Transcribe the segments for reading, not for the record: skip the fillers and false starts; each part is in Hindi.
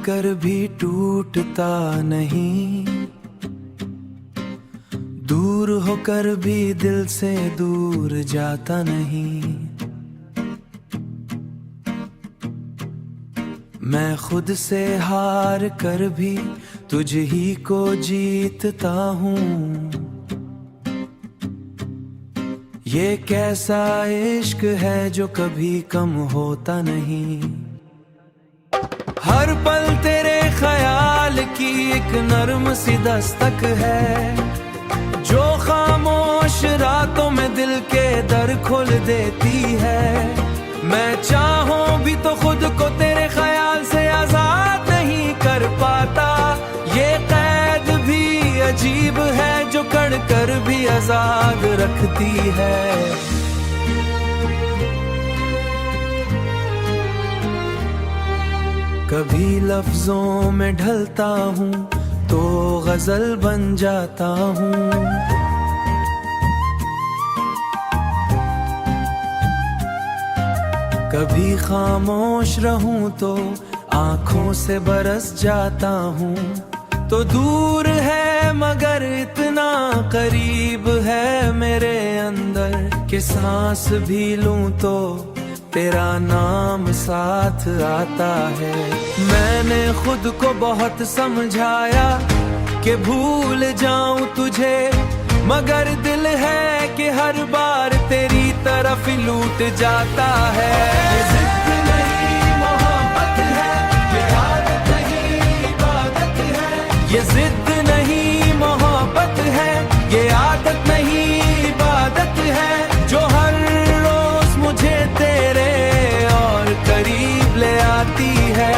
कर भी टूटता नहीं, दूर होकर भी दिल से दूर जाता नहीं। मैं खुद से हार कर भी तुझ ही को जीतता हूँ। ये कैसा इश्क है जो कभी कम होता नहीं। हर पल तेरे ख्याल की एक नर्म सी दस्तक है, जो खामोश रातों में दिल के दर खोल देती है। मैं चाहूं भी तो खुद को तेरे ख्याल से आजाद नहीं कर पाता। ये कैद भी अजीब है जो कड़ कर भी आजाद रखती है। कभी लफ्जों में ढलता हूँ तो गजल बन जाता हूँ। कभी खामोश रहूं तो आंखों से बरस जाता हूँ। तो दूर है मगर इतना करीब है मेरे अंदर कि सांस भी लूं तो तेरा नाम साथ आता है। मैंने खुद को बहुत समझाया कि भूल जाऊं तुझे, मगर दिल है कि हर बार तेरी तरफ लूट जाता है। ये जिद नहीं मोहब्बत है, ये आदत नहीं इबादत है। ये जिद नहीं मोहब्बत है, ये आदत नहीं इबादत है, जो हर रोज मुझे तेरे और करीब ले आती है।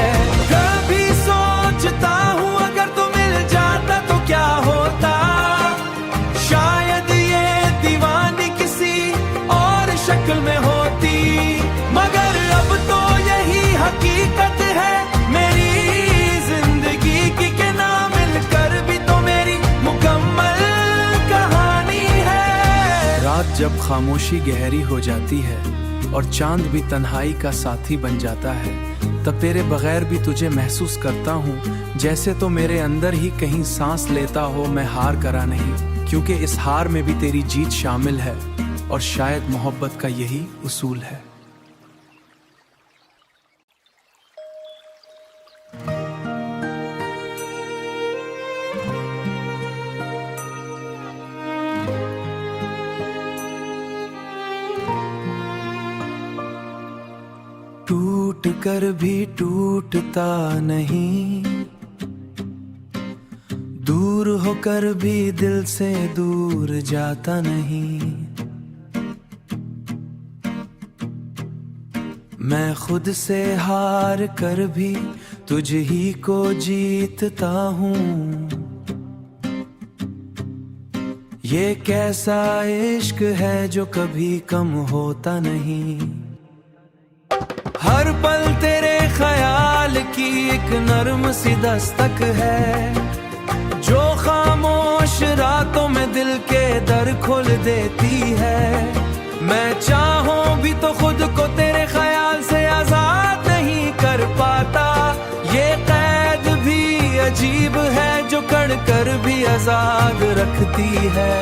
कभी सोचता हूँ अगर तू मिल जाता तो क्या होता। शायद ये दीवानी किसी और शक्ल में होती, मगर अब तो यही हकीकत है मेरी जिंदगी की कि ना मिलकर भी तो मेरी मुकम्मल कहानी है। रात जब खामोशी गहरी हो जाती है और चांद भी तन्हाई का साथी बन जाता है, तब तेरे बगैर भी तुझे महसूस करता हूँ जैसे तो मेरे अंदर ही कहीं सांस लेता हो मैं हार करा नहीं, क्योंकि इस हार में भी तेरी जीत शामिल है और शायद मोहब्बत का यही उसूल है। टूट कर भी टूटता नहीं, दूर होकर भी दिल से दूर जाता नहीं। मैं खुद से हार कर भी तुझ ही को जीतता हूँ। ये कैसा इश्क है जो कभी कम होता नहीं। हर पल तेरे ख्याल की एक नर्म सी दस्तक है, जो खामोश रातों में दिल के दर खोल देती है। मैं चाहूं भी तो खुद को तेरे ख्याल से आजाद नहीं कर पाता। ये कैद भी अजीब है जो कड़ कर भी आजाद रखती है।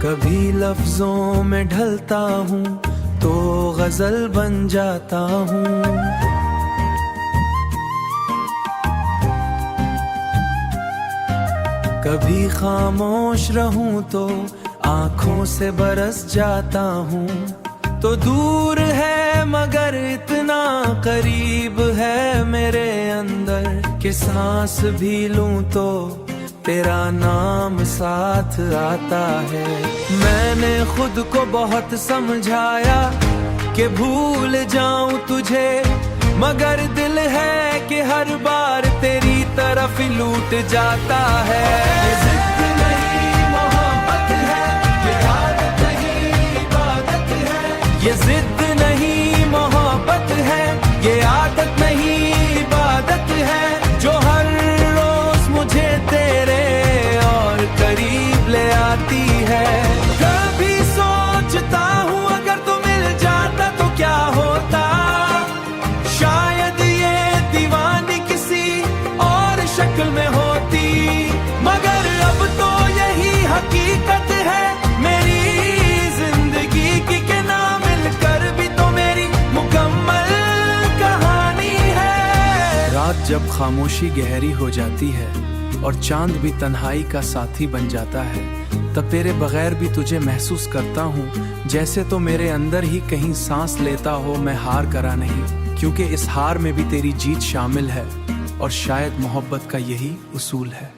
कभी लफ्जों में ढलता हूँ तो गजल बन जाता हूँ। कभी खामोश रहूं तो आंखों से बरस जाता हूँ। तो दूर है मगर इतना करीब है मेरे अंदर कि सांस भी लूं तो तेरा नाम साथ आता है। मैंने खुद को बहुत समझाया कि भूल जाऊं तुझे, मगर दिल है कि हर बार तेरी तरफ लूट जाता है। ये जिद नहीं मोहब्बत है, ये आदत नहीं इबादत है। ये जिद नहीं मोहब्बत है, ये आदत नहीं इबादत है, जो हर रोज मुझे तेरे और करीब ले आती है। कभी सोचता हूँ अगर तू मिल जाता जब खामोशी गहरी हो जाती है और चांद भी तन्हाई का साथी बन जाता है, तब तेरे बगैर भी तुझे महसूस करता हूँ, जैसे तो मेरे अंदर ही कहीं सांस लेता हो मैं हार करा नहीं, क्योंकि इस हार में भी तेरी जीत शामिल है और शायद मोहब्बत का यही उसूल है।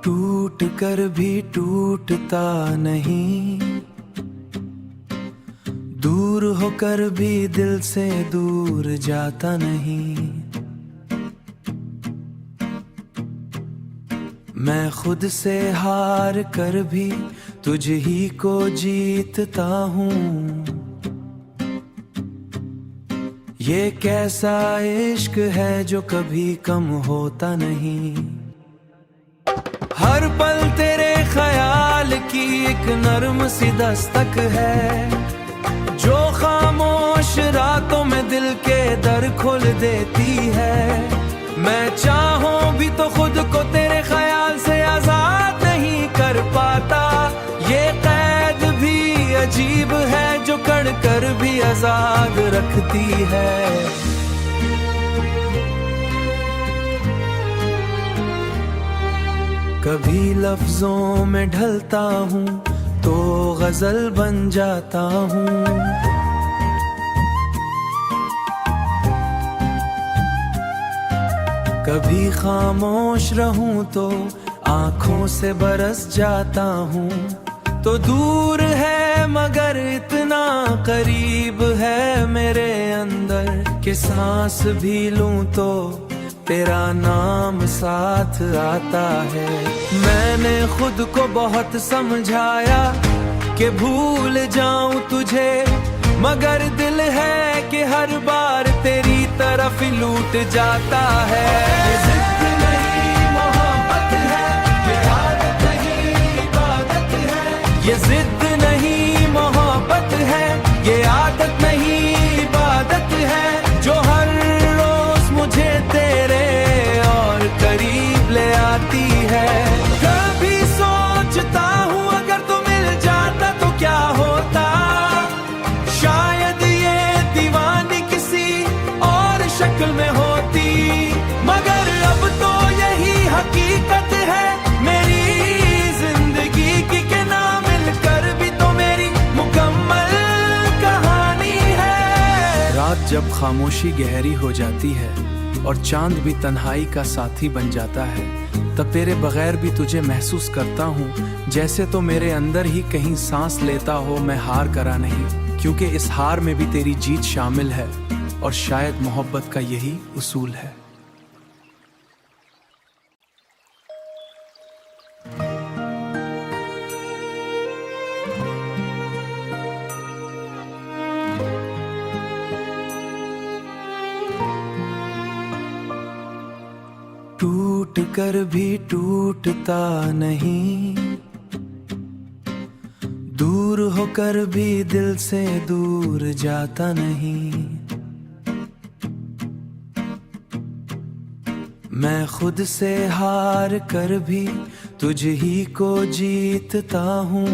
टूट कर भी टूटता नहीं, दूर होकर भी दिल से दूर जाता नहीं। मैं खुद से हार कर भी तुझ ही को जीतता हूँ। ये कैसा इश्क है जो कभी कम होता नहीं। हर पल तेरे ख्याल की एक नर्म सी दस्तक है, जो खामोश रातों में दिल के दर खोल देती है। मैं चाहूं भी तो खुद को तेरे ख्याल से आजाद नहीं कर पाता। ये कैद भी अजीब है जो कड़ कर भी आजाद रखती है। कभी लफ्जों में ढलता हूँ तो गजल बन जाता हूँ। कभी खामोश रहूं तो आंखों से बरस जाता हूँ। तो दूर है मगर इतना करीब है मेरे अंदर कि सांस भी लूं तो तेरा नाम साथ आता है। मैंने खुद को बहुत समझाया कि भूल जाऊं तुझे, मगर दिल है कि हर बार तेरी तरफ लूट जाता है। ये जिद नहीं मोहब्बत है, ये आदत नहीं इबादत है। ये जिद नहीं मोहब्बत है, ये आदत नहीं इबादत है, जो हर रोज मुझे तेरे और करीब ले आती है। कभी सोचता हूँ अगर तू मिल जाता तो क्या होता, शायद ये दीवानी किसी और शक्ल में होती। मगर अब तो यही हकीकत है मेरी जिंदगी की, कि ना मिलकर भी तो मेरी मुकम्मल कहानी है। रात जब खामोशी गहरी हो जाती है और चांद भी तन्हाई का साथी बन जाता है, तब तेरे बगैर भी तुझे महसूस करता हूँ, जैसे तो मेरे अंदर ही कहीं सांस लेता हो मैं हार करा नहीं, क्योंकि इस हार में भी तेरी जीत शामिल है और शायद मोहब्बत का यही उसूल है। टूट कर भी टूटता नहीं, दूर होकर भी दिल से दूर जाता नहीं। मैं खुद से हार कर भी तुझ ही को जीतता हूँ।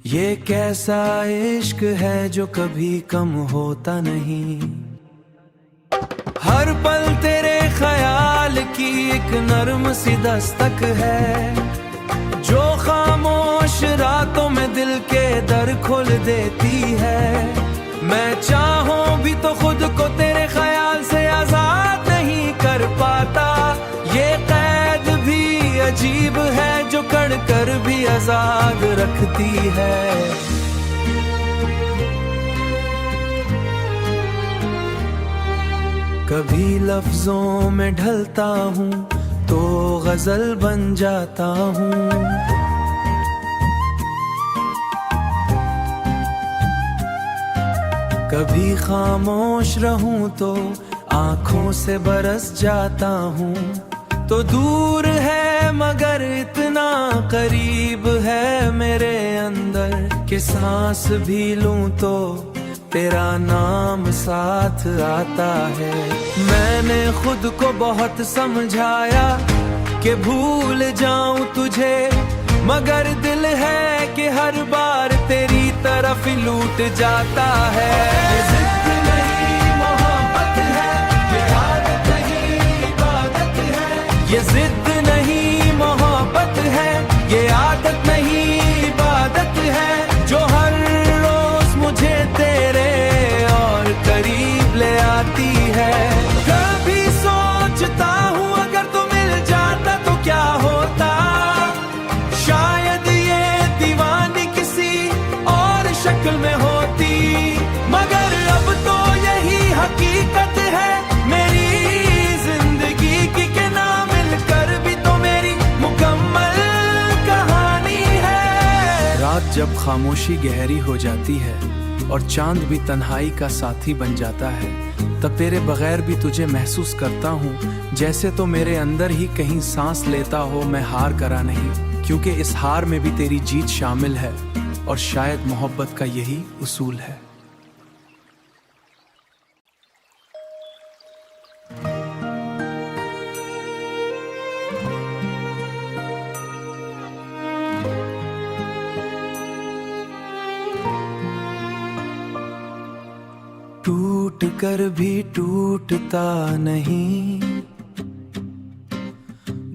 ये कैसा इश्क है जो कभी कम होता नहीं। हर पल तेरे ख्याल की एक नर्म सी दस्तक है, जो खामोश रातों में दिल के दर खोल देती है। मैं चाहूं भी तो खुद को तेरे ख्याल से आजाद नहीं कर पाता। ये कैद भी अजीब है जो कड़ कर भी आजाद रखती है। कभी लफ्जों में ढलता हूँ तो गजल बन जाता हूँ। कभी खामोश रहूं तो आंखों से बरस जाता हूँ। तो दूर है मगर इतना करीब है मेरे अंदर कि सांस भी लूं तो तेरा नाम साथ आता है। मैंने खुद को बहुत समझाया कि भूल जाऊं तुझे, मगर दिल है कि हर बार तेरी तरफ लूट जाता है। ये जिद नहीं मोहब्बत है, ये आदत नहीं इबादत है। ये जिद नहीं मोहब्बत है, ये आदत नहीं इबादत है, जो हर रोज मुझे तेरे और करीब ले आती है। कभी सोचता हूँ अगर तू मिल जाता तो क्या होता, शायद ये दीवानी किसी और शक्ल में होती, मगर अब तो यही हकीकत है मेरी जिंदगी की, कि ना मिलकर भी तो मेरी मुकम्मल कहानी है। रात जब खामोशी गहरी हो जाती है और चांद भी तन्हाई का साथी बन जाता है, तब तेरे बगैर भी तुझे महसूस करता हूँ, जैसे तो मेरे अंदर ही कहीं सांस लेता हो मैं हार करा नहीं, क्योंकि इस हार में भी तेरी जीत शामिल है, और शायद मोहब्बत का यही उसूल है। टूट कर भी टूटता नहीं,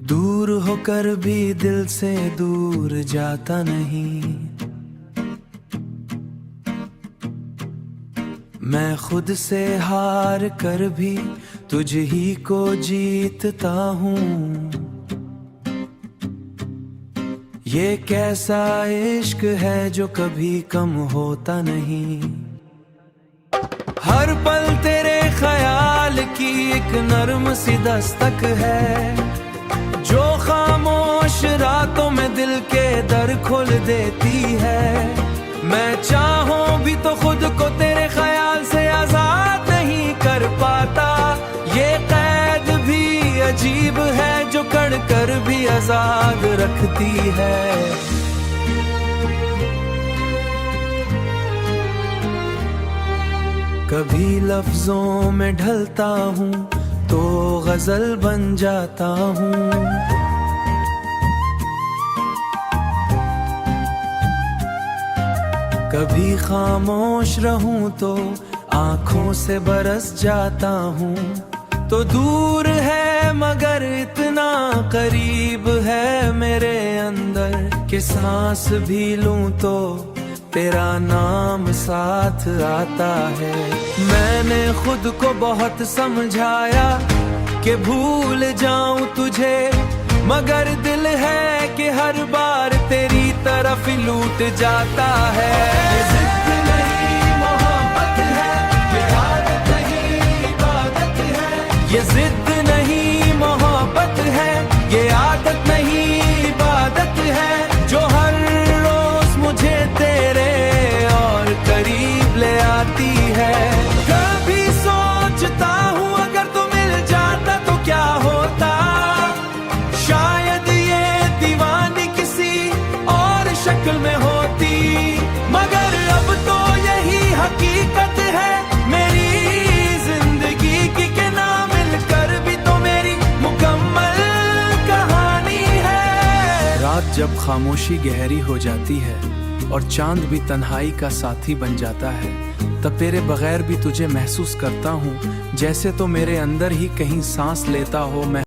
दूर होकर भी दिल से दूर जाता नहीं। मैं खुद से हार कर भी तुझ ही को जीतता हूँ। ये कैसा इश्क है जो कभी कम होता नहीं। हर पल तेरे ख्याल की एक नर्म सी दस्तक है, जो खामोश रातों में दिल के दर खोल देती है। मैं चाहूं भी तो खुद को तेरे ख्याल से आजाद नहीं कर पाता। ये कैद भी अजीब है जो कड़ कर भी आजाद रखती है। कभी लफ्जों में ढलता हूँ तो गजल बन जाता हूँ। कभी खामोश रहूं तो आंखों से बरस जाता हूँ। तो दूर है मगर इतना करीब है मेरे अंदर, कि सांस भी लूं तो तेरा नाम साथ आता है। मैंने खुद को बहुत समझाया कि भूल जाऊं तुझे, मगर दिल है कि हर बार तेरी तरफ लूट जाता है। ये जिद नहीं मोहब्बत है, ये आदत नहीं इबादत है। ये जिद नहीं मोहब्बत है, ये आदत नहीं इबादत है, जो हर रोज मुझे तेरे और करीब ले आती है। कभी सोचता हूँ अगर तू मिल जाता तो क्या होता, शायद ये दीवानी किसी और शक्ल में होती, मगर अब तो यही हकीकत है मेरी जिंदगी की, कि ना मिलकर भी तो मेरी मुकम्मल कहानी है। रात जब खामोशी गहरी हो जाती है और चांद भी तन्हाई का साथी बन जाता है, तब तेरे बगैर भी तुझे महसूस करता हूँ, जैसे तो मेरे अंदर ही कहीं सांस लेता हो मैं